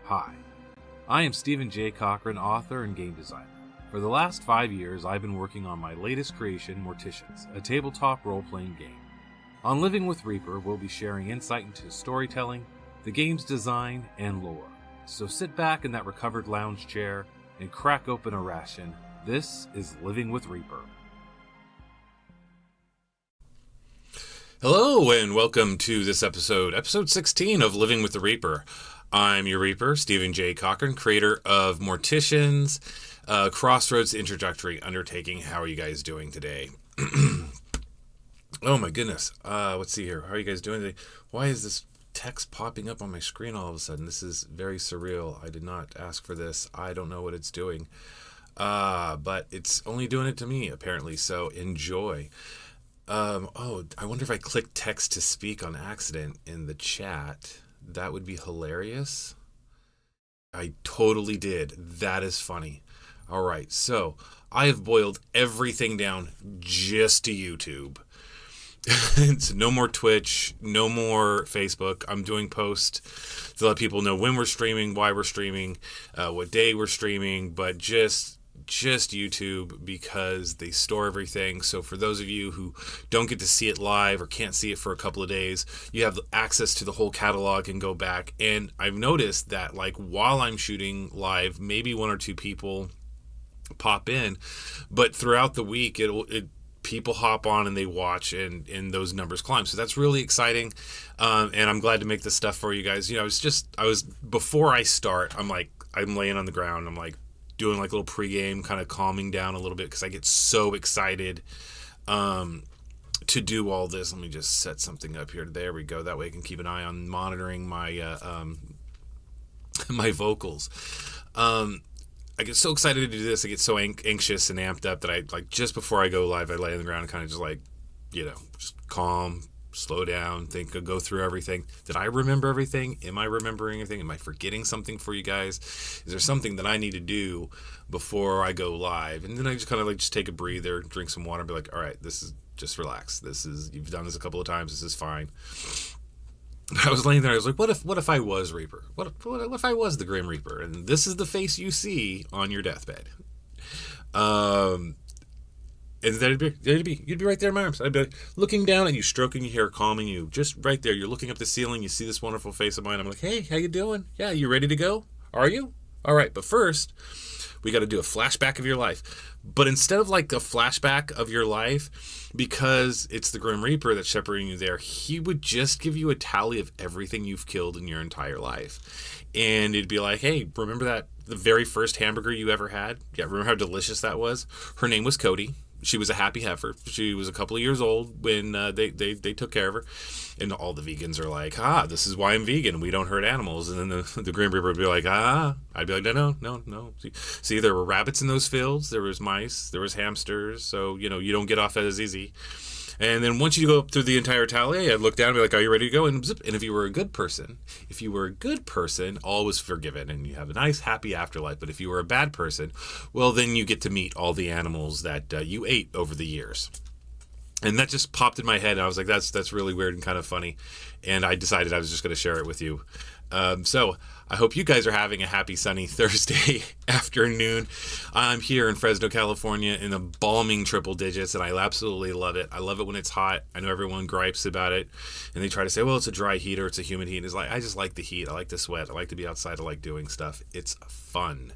Hi, I am Stephen J. Cochran, author and game designer. For the last 5 years, I've been working on my latest creation, Morticians, a tabletop role-playing game. On Living with Reaper, we'll be sharing insight into storytelling, the game's design, and lore. So sit back in that recovered lounge chair and crack open a ration. This is Living with Reaper. Hello and welcome to this episode 16 of Living with the Reaper. I'm your Reaper, Stephen J. Cochran, creator of Morticians, Crossroads, Introductory, Undertaking. How are you guys doing today? Oh my goodness. Let's see here. How are you guys doing today? Why is this text popping up on my screen all of a sudden? This is very surreal. I did not ask for this. I don't know what it's doing. But it's only doing it to me, apparently, so enjoy. I wonder if I click text to speak on accident in the chat. That would be hilarious. I totally did. That is funny. All right, so I have boiled everything down just to YouTube. It's no more Twitch, no more Facebook. I'm doing posts to let people know when we're streaming, why we're streaming, what day we're streaming, but just YouTube, because they store everything. So for those of you who don't get to see it live or can't see it for a couple of days, you have access to the whole catalog and go back. And I've noticed that, like, while I'm shooting live, maybe one or two people pop in, but throughout the week people hop on and they watch, and those numbers climb. So that's really exciting. And I'm glad to make this stuff for you guys. You know, before I start, I'm laying on the ground. I'm like doing like a little pregame, kind of calming down a little bit, because I get so excited to do all this. Let me just set something up here. There we go. That way I can keep an eye on monitoring my my vocals. I get so excited to do this. I get so anxious and amped up that I, like, just before I go live, I lay on the ground and kind of just, like, you know, just calm, slow down, go through everything. Did I remember everything? Am I remembering everything? Am I forgetting something for you guys? Is there something that I need to do before I go live? And then I just kind of like just take a breather, drink some water, and be like, all right, this is just relax. You've done this a couple of times. This is fine. I was laying there. I was like, what if I was Reaper? What if I was the Grim Reaper? And this is the face you see on your deathbed. And then you'd be right there in my arms. I'd be like, looking down at you, stroking your hair, calming you, just right there. You're looking up the ceiling. You see this wonderful face of mine. I'm like, hey, how you doing? Yeah, you ready to go? Are you? All right, but first, we got to do a flashback of your life. But instead of like a flashback of your life, because it's the Grim Reaper that's shepherding you there, he would just give you a tally of everything you've killed in your entire life. And it'd be like, hey, remember the very first hamburger you ever had? Yeah, remember how delicious that was? Her name was Cody. She was a happy heifer. She was a couple of years old when they took care of her. And all the vegans are like, this is why I'm vegan. We don't hurt animals. And then the Grim Reaper would be like, I'd be like, no. See, there were rabbits in those fields. There was mice. There was hamsters. So, you know, you don't get off as easy. And then once you go up through the entire tally, I'd look down and be like, are you ready to go? And zip. And if you were a good person, all was forgiven and you have a nice, happy afterlife. But if you were a bad person, well, then you get to meet all the animals that you ate over the years. And that just popped in my head. And I was like, that's really weird and kind of funny. And I decided I was just going to share it with you. So I hope you guys are having a happy, sunny Thursday afternoon. I'm here in Fresno, California in the balming triple digits, and I absolutely love it. I love it when it's hot. I know everyone gripes about it, and they try to say, well, it's a dry heat or it's a humid heat. It's like, I just like the heat. I like the sweat. I like to be outside. I like doing stuff. It's fun.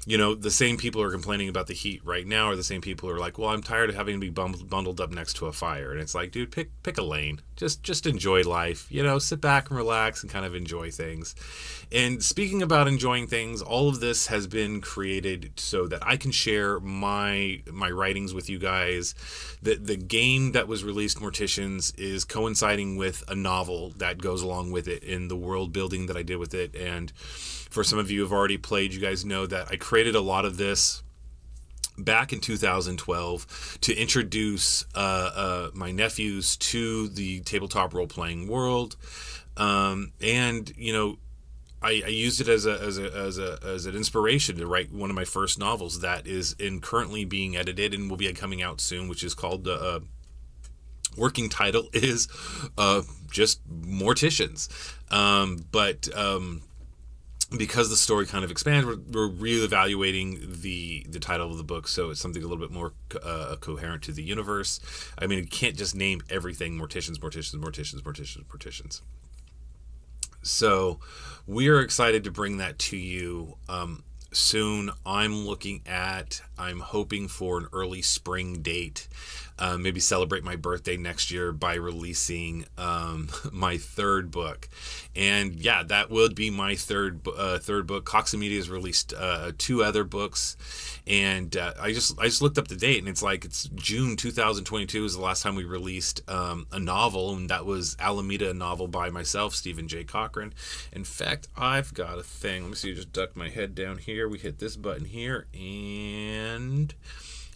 You know, the same people who are complaining about the heat right now are the same people who are like, well, I'm tired of having to be bundled up next to a fire. And it's like, dude, pick a lane. Just enjoy life. You know, sit back and relax and kind of enjoy things. And speaking about enjoying things, all of this has been created so that I can share my writings with you guys. The game that was released, Morticians, is coinciding with a novel that goes along with it in the world building that I did with it. And for some of you who have already played, you guys know that I created a lot of this back in 2012 to introduce my nephews to the tabletop role-playing world. And, you know, I used it as an inspiration to write one of my first novels that is currently being edited and will be coming out soon, which is called working title is just Morticians. But because the story kind of expands, we're reevaluating the title of the book, so it's something a little bit more coherent to the universe. I mean, you can't just name everything Morticians. So we are excited to bring that to you soon. I'm hoping for an early spring date. Maybe celebrate my birthday next year by releasing my third book. And yeah, that would be my third book. Cox Media has released 2 other books, and I just looked up the date, and it's June 2022 is the last time we released a novel, and that was Alameda A Novel by myself, Stephen J. Cochran. In fact, I've got a thing. Let me see. Just duck my head down here. We hit this button here and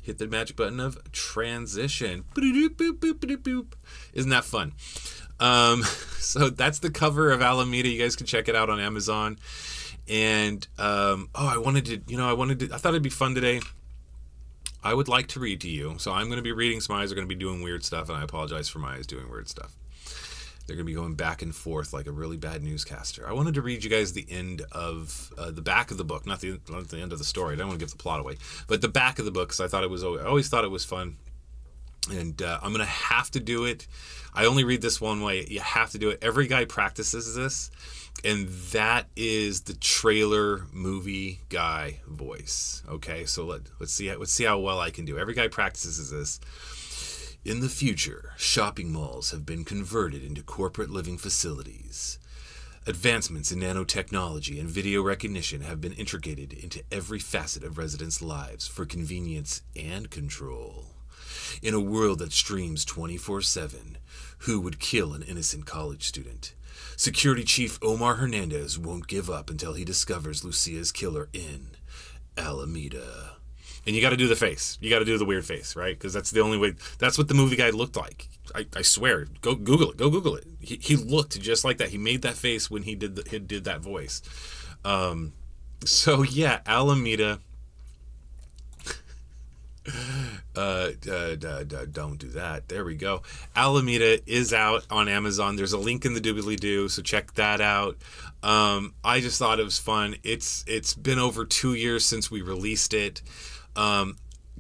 hit the magic button of transition. Isn't that fun? So that's the cover of Alameda. You guys can check it out on Amazon. And I thought it'd be fun today. I would like to read to you. So I'm going to be reading. Some eyes are going to be doing weird stuff, and I apologize for my eyes doing weird stuff. They're going to be going back and forth like a really bad newscaster. I wanted to read you guys the end of the back of the book, not the end of the story. I don't want to give the plot away, but the back of the book, because I always thought it was fun. And I'm going to have to do it. I only read this one way. You have to do it. Every guy practices this, and that is the trailer movie guy voice. Okay, so let's see how well I can do. Every guy practices this. In the future, shopping malls have been converted into corporate living facilities. Advancements in nanotechnology and video recognition have been integrated into every facet of residents' lives for convenience and control. In a world that streams 24/7, who would kill an innocent college student? Security Chief Omar Hernandez won't give up until he discovers Lucia's killer in Alameda. And you got to do the face. You got to do the weird face, right? Because that's the only way. That's what the movie guy looked like. I swear. Go Google it. Go Google it. He looked just like that. He made that face when he did that voice. So yeah, Alameda. Don't do that. There we go. Alameda is out on Amazon. There's a link in the doobly-doo, so check that out. I just thought it was fun. It's been over 2 years since we released it.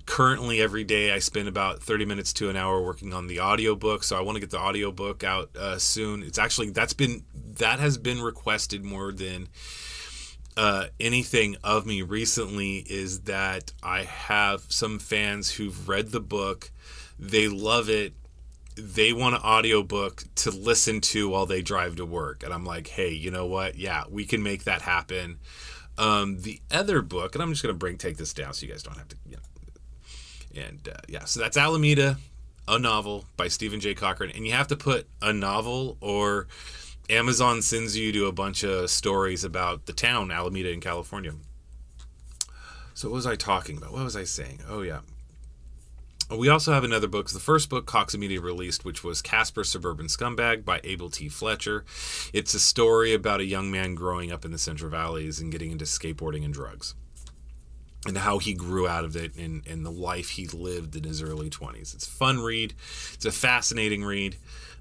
Currently every day I spend about 30 minutes to an hour working on the audiobook, so I want to get the audiobook out soon. It's actually that has been requested more than anything of me recently. Is that I have some fans who've read the book, they love it, they want an audiobook to listen to while they drive to work, and I'm like, hey, you know what, yeah, we can make that happen. The other book, and I'm just going to take this down so you guys don't have to, and so that's Alameda, A Novel by Stephen J. Cochran, and you have to put a novel, or Amazon sends you to a bunch of stories about the town Alameda in California. So what was I talking about? What was I saying? Oh yeah. We also have another book. The first book Cox Media released, which was Casper Suburban Scumbag by Abel T. Fletcher. It's a story about a young man growing up in the Central Valleys and getting into skateboarding and drugs, and how he grew out of it and the life he lived in his early 20s. It's a fun read. It's a fascinating read.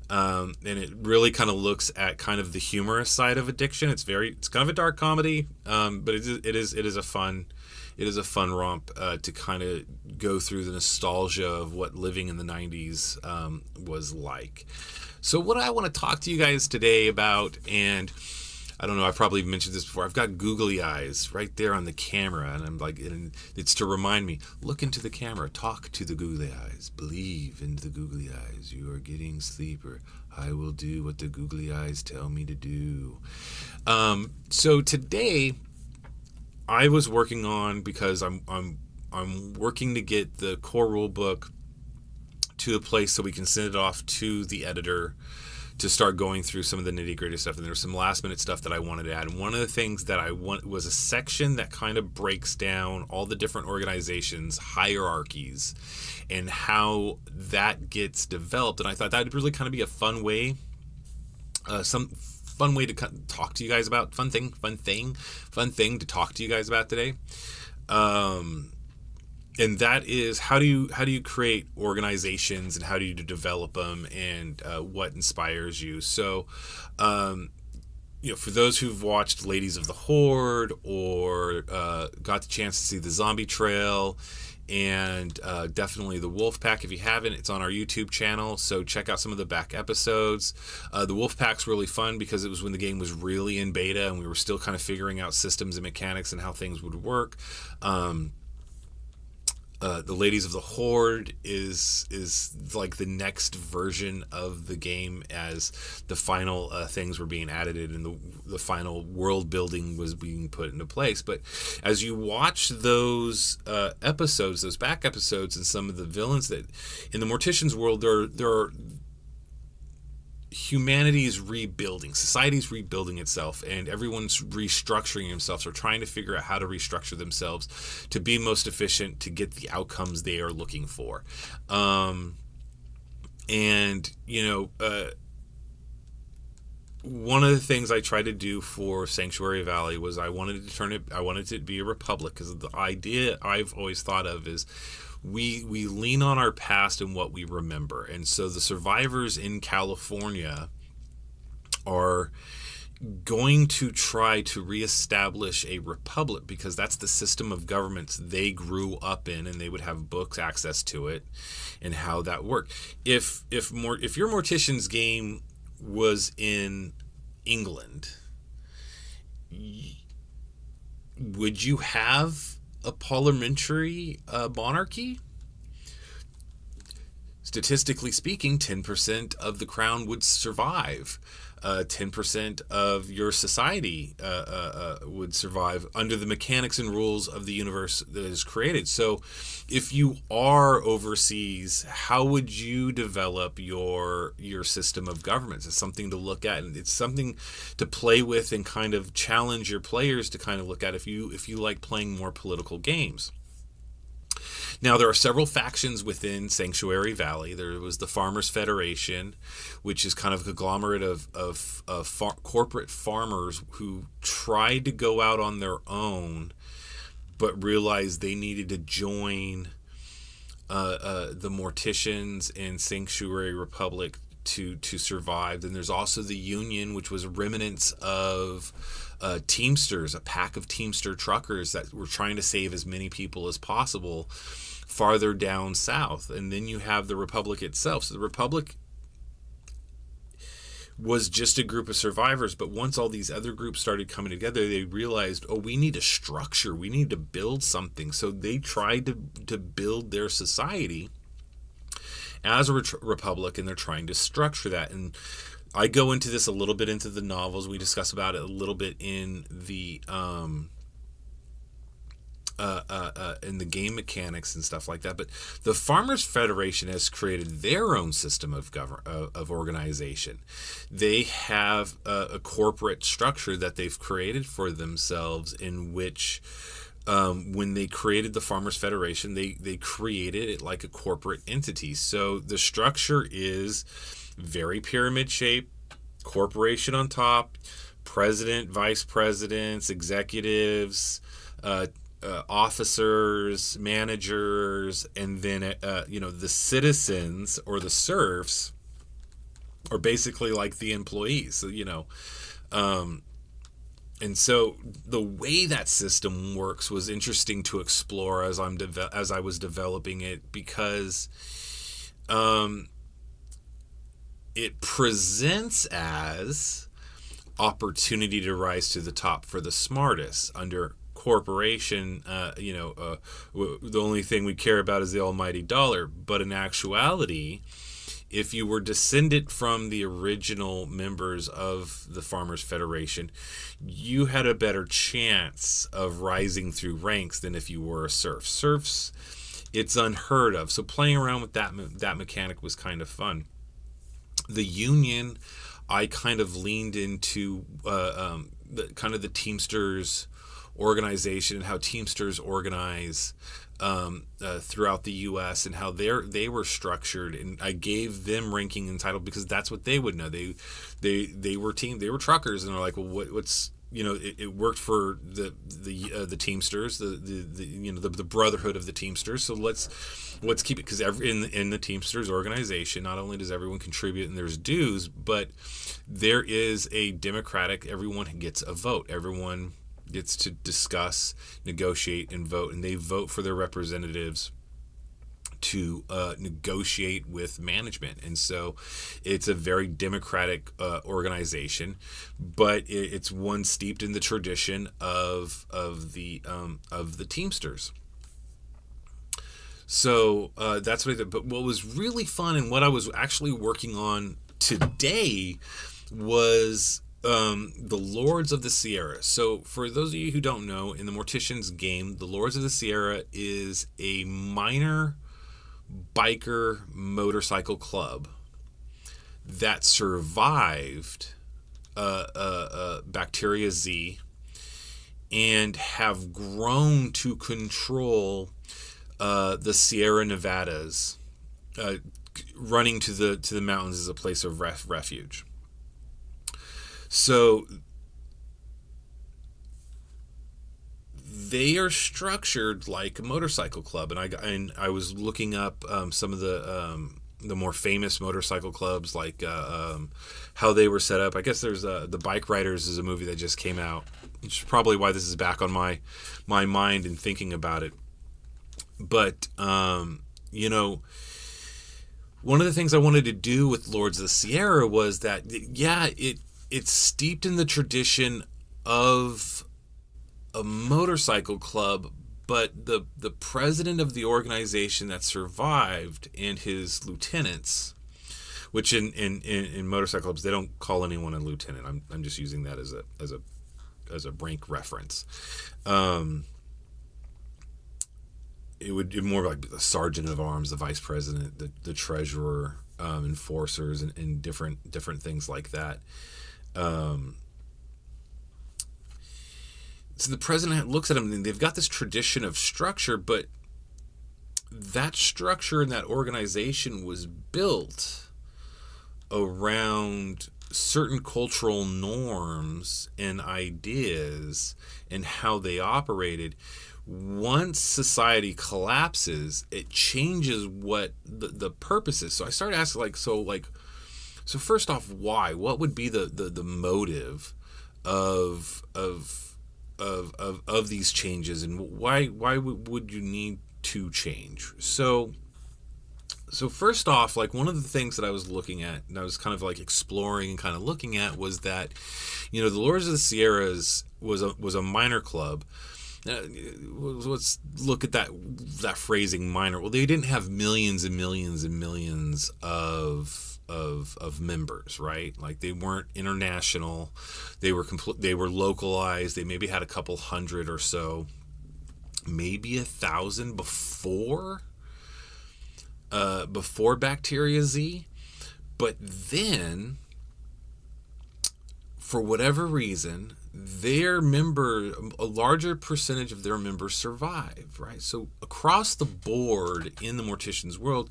And it really kind of looks at kind of the humorous side of addiction. It's kind of a dark comedy, but it is a fun romp to kind of go through the nostalgia of what living in the 90s was like. So what I want to talk to you guys today about, and I don't know, I've probably mentioned this before, I've got googly eyes right there on the camera, and I'm like, and it's to remind me, look into the camera, talk to the googly eyes, believe in the googly eyes, you are getting sleeper, I will do what the googly eyes tell me to do. So today I was working on, because I'm working to get the core rule book to a place so we can send it off to the editor to start going through some of the nitty-gritty stuff. And there was some last-minute stuff that I wanted to add. And one of the things that I want was a section that kind of breaks down all the different organizations' hierarchies and how that gets developed. And I thought that would really kind of be a fun way, some fun way to talk to you guys about, fun thing to talk to you guys about today. and that is how do you create organizations and how do you develop them, and what inspires you. So for those who've watched Ladies of the Hoard or got the chance to see the Zombie Trail, and definitely the Wolfpack, if you haven't, it's on our YouTube channel, so check out some of the back episodes. The Wolfpack's really fun because it was when the game was really in beta and we were still kind of figuring out systems and mechanics and how things would work. The Ladies of the Hoard is like the next version of the game as the final things were being added in and the final world building was being put into place. But as you watch those episodes, those back episodes, and some of the villains that in the Morticians world, there are humanity's rebuilding, society's rebuilding itself, and everyone's restructuring themselves or trying to figure out how to restructure themselves to be most efficient to get the outcomes they are looking for. One of the things I tried to do for Sanctuary Valley was I wanted it to be a republic, because the idea I've always thought of is we lean on our past and what we remember. And so the survivors in California are going to try to reestablish a republic because that's the system of governments they grew up in, and they would have books access to it and how that worked. If your Morticians game was in England, would you have a parliamentary monarchy? Statistically speaking, 10% of the crown would survive. 10% of your society would survive under the mechanics and rules of the universe that is created. So if you are overseas, how would you develop your system of governments? It's something to look at, and it's something to play with and kind of challenge your players to kind of look at if you like playing more political games. Now, there are several factions within Sanctuary Valley. There was the Farmers Federation, which is kind of a conglomerate of corporate farmers who tried to go out on their own, but realized they needed to join the Morticians and Sanctuary Republic to survive. Then there's also the Union, which was remnants of Teamsters, a pack of Teamster truckers that were trying to save as many people as possible farther down south. And then you have the Republic itself. So the Republic was just a group of survivors, but once all these other groups started coming together, they realized, we need a structure, we need to build something. So they tried to build their society as a republic, and they're trying to structure that. And I go into this a little bit into the novels. We discuss about it a little bit in the game mechanics and stuff like that. But the Farmers Federation has created their own system of organization. They have a corporate structure that they've created for themselves, in which when they created the Farmers Federation, they created it like a corporate entity. So the structure is very pyramid shaped, corporation on top, president, vice presidents, executives, officers, managers, and then the citizens or the serfs are basically like the employees. So, and so the way that system works was interesting to explore as I was developing it, because it presents as opportunity to rise to the top for the smartest. Under corporation, the only thing we care about is the almighty dollar. But in actuality, if you were descended from the original members of the Farmers Federation, you had a better chance of rising through ranks than if you were a serf. Serfs, it's unheard of. So playing around with that mechanic was kind of fun. The Union, I kind of leaned into the Teamsters organization and how Teamsters organize throughout the U.S. and how they were structured, and I gave them ranking and title because that's what they would know. They were truckers, and they're like, well, what's it worked for the Teamsters, the brotherhood of the Teamsters. So let's keep it, because in the Teamsters organization, not only does everyone contribute and there's dues, but there is a democratic. Everyone gets a vote. Everyone gets to discuss, negotiate, and vote, and they vote for their representatives to negotiate with management. And so it's a very democratic organization, but it's one steeped in the tradition of the Teamsters. So that's what I did. But what was really fun, and what I was actually working on today, was the Lords of the Sierra. So for those of you who don't know, in the Morticians game, the Lords of the Sierra is a minor biker motorcycle club that survived Bacteria Z and have grown to control the Sierra Nevadas, running to the mountains as a place of refuge. So they are structured like a motorcycle club, and I was looking up some of the more famous motorcycle clubs, like how they were set up. I guess there's the Bike Riders is a movie that just came out, which is probably why this is back on my mind and thinking about it. But one of the things I wanted to do with Lords of the Sierra was that, it's steeped in the tradition of a motorcycle club, but the president of the organization that survived and his lieutenants, which in motorcycle clubs they don't call anyone a lieutenant. I'm just using that as a rank reference. It would be more like the sergeant of arms, the vice president, the treasurer, enforcers, and different things like that. So the president looks at them, and they've got this tradition of structure, but that structure and that organization was built around certain cultural norms and ideas and how they operated. Once society collapses, it changes what the purpose is. So I started asking, so first off, why? What would be the motive of these changes, and why would you need to change? So first off, one of the things that I was looking at, and I was kind of exploring and kind of looking at, was that the Lords of the Sierras was a minor club. Let's look at that phrasing, minor. Well, they didn't have millions and millions and millions of members, right? They weren't international. They were localized. They maybe had a couple hundred or so, maybe 1,000 before Bacteria Z. But then, for whatever reason, a larger percentage of their members survived, right? So across the board in the Morticians world,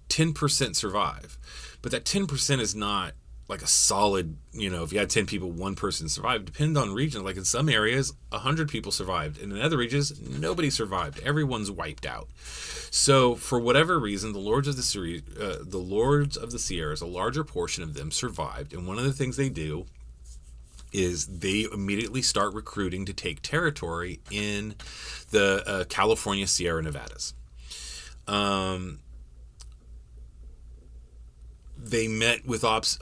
10% survive. But that 10% is not a solid, if you had 10 people, one person survived. Depends on region. In some areas, 100 people survived. And in other regions, nobody survived. Everyone's wiped out. So for whatever reason, the Lords of the Sierras, a larger portion of them survived. And one of the things they do is they immediately start recruiting to take territory in the California Sierra Nevadas. They met with opposition.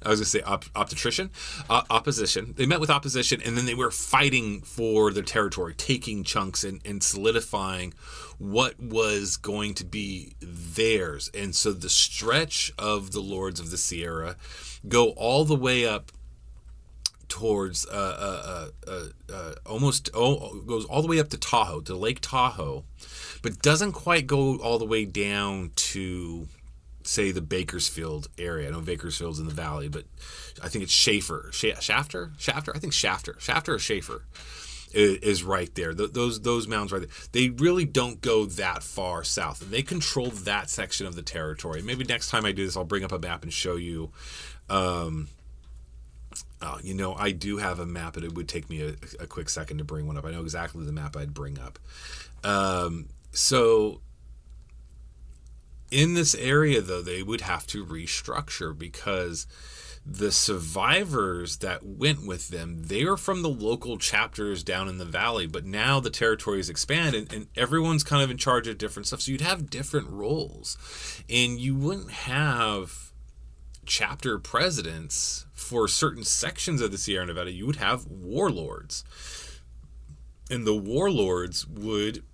I was going to say opposition. They met with opposition, and then they were fighting for their territory, taking chunks and solidifying what was going to be theirs. And so the stretch of the Lords of the Sierra go all the way up towards goes all the way up to Tahoe, to Lake Tahoe, but doesn't quite go all the way down to, say, the Bakersfield area. I know Bakersfield's in the valley, but I think it's Shafter. I think Shafter or Schaefer. is right there. Those mountains right there. They really don't go that far south, and they control that section of the territory. Maybe next time I do this, I'll bring up a map and show you. I do have a map, but it would take me a quick second to bring one up. I know exactly the map I'd bring up. So in this area, though, they would have to restructure because the survivors that went with them, they are from the local chapters down in the valley, but now the territory is expanded and everyone's kind of in charge of different stuff. So you'd have different roles, and you wouldn't have chapter presidents for certain sections of the Sierra Nevada. You would have warlords, and the warlords would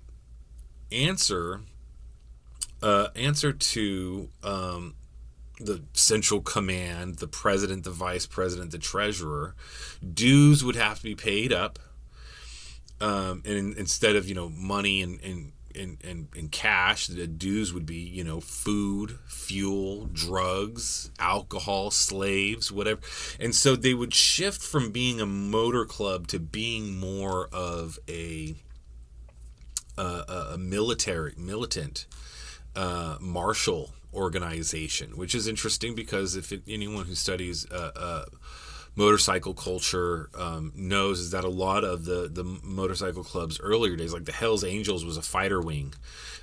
answer to the central command, the president, the vice president, the treasurer. Dues would have to be paid up, and instead of money and cash, the dues would be food, fuel, drugs, alcohol, slaves, whatever. And so they would shift from being a motor club to being more of a militant martial organization, which is interesting because anyone who studies motorcycle culture knows is that a lot of the motorcycle clubs earlier days, like the Hells Angels was a fighter wing.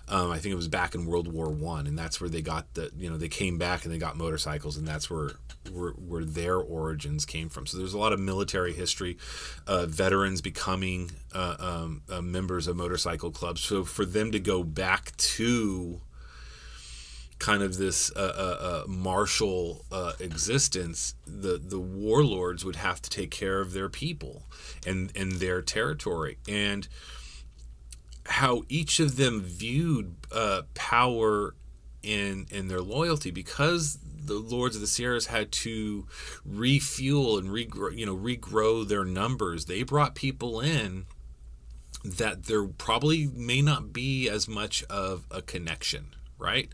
I think it was back in World War I, and that's where they got they came back and they got motorcycles, and that's where their origins came from. So there's a lot of military history, veterans becoming members of motorcycle clubs. So for them to go back to kind of this martial existence, the warlords would have to take care of their people and their territory, and how each of them viewed power in their loyalty, because the Lords of the Sierras had to refuel and regrow their numbers. They brought people in that there probably may not be as much of a connection, right?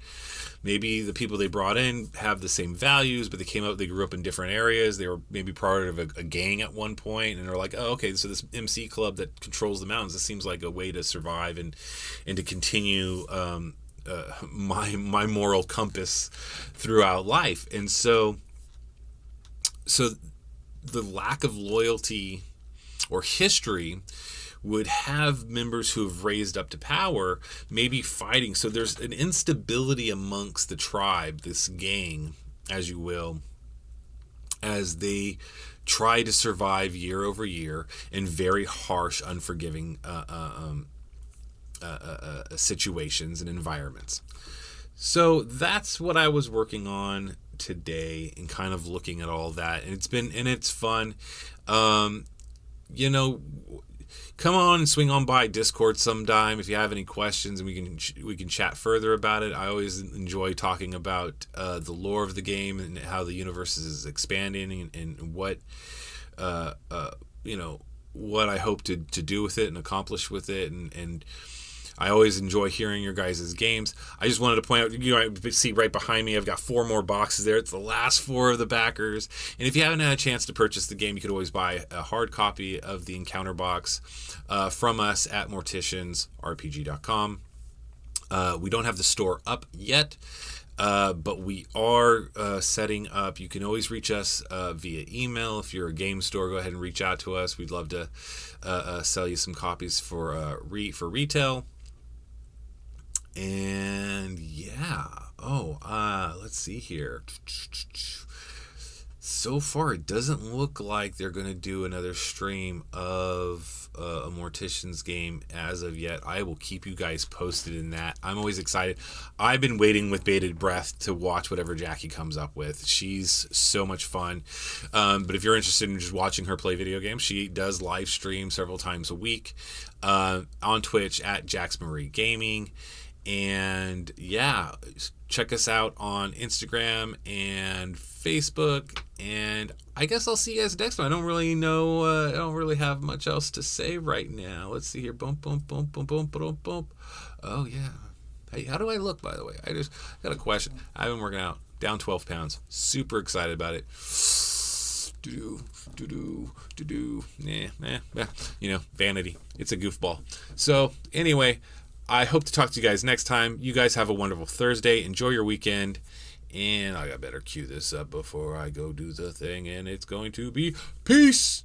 Maybe the people they brought in have the same values, but they grew up in different areas. They were maybe part of a gang at one point, and they're like, oh, okay, so this MC club that controls the mountains, this seems like a way to survive and to continue my moral compass throughout life. And so the lack of loyalty or history would have members who have raised up to power maybe fighting. So there's an instability amongst the tribe, this gang, as you will, as they try to survive year over year in very harsh, unforgiving situations and environments. So that's what I was working on today, and kind of looking at all that. And it's fun. Come on and swing on by Discord sometime if you have any questions, and we can chat further about it. I always enjoy talking about the lore of the game and how the universe is expanding, and what what I hope to do with it and accomplish with it, and I always enjoy hearing your guys' games. I just wanted to point out, I see right behind me, I've got 4 more boxes there. It's the last 4 of the backers. And if you haven't had a chance to purchase the game, you could always buy a hard copy of the Encounter box from us at morticiansrpg.com. We don't have the store up yet, but we are setting up. You can always reach us via email. If you're a game store, go ahead and reach out to us. We'd love to sell you some copies for retail. And yeah, let's see here. So far, it doesn't look like they're going to do another stream of a Morticians game as of yet. I will keep you guys posted in that. I'm always excited. I've been waiting with bated breath to watch whatever Jackie comes up with. She's so much fun. But if you're interested in just watching her play video games, she does live stream several times a week on Twitch at Jax Marie Gaming. And yeah, check us out on Instagram and Facebook, and I guess I'll see you guys next time. I don't really know, I don't really have much else to say right now. Let's see here. Bump, bump, bump, bump, bump, bump, bump. Oh yeah. Hey, how do I look, by the way? I just got a question. I've been working out, down 12 pounds. Super excited about it. Vanity. It's a goofball. So anyway, I hope to talk to you guys next time. You guys have a wonderful Thursday. Enjoy your weekend. And I better cue this up before I go do the thing. And it's going to be peace.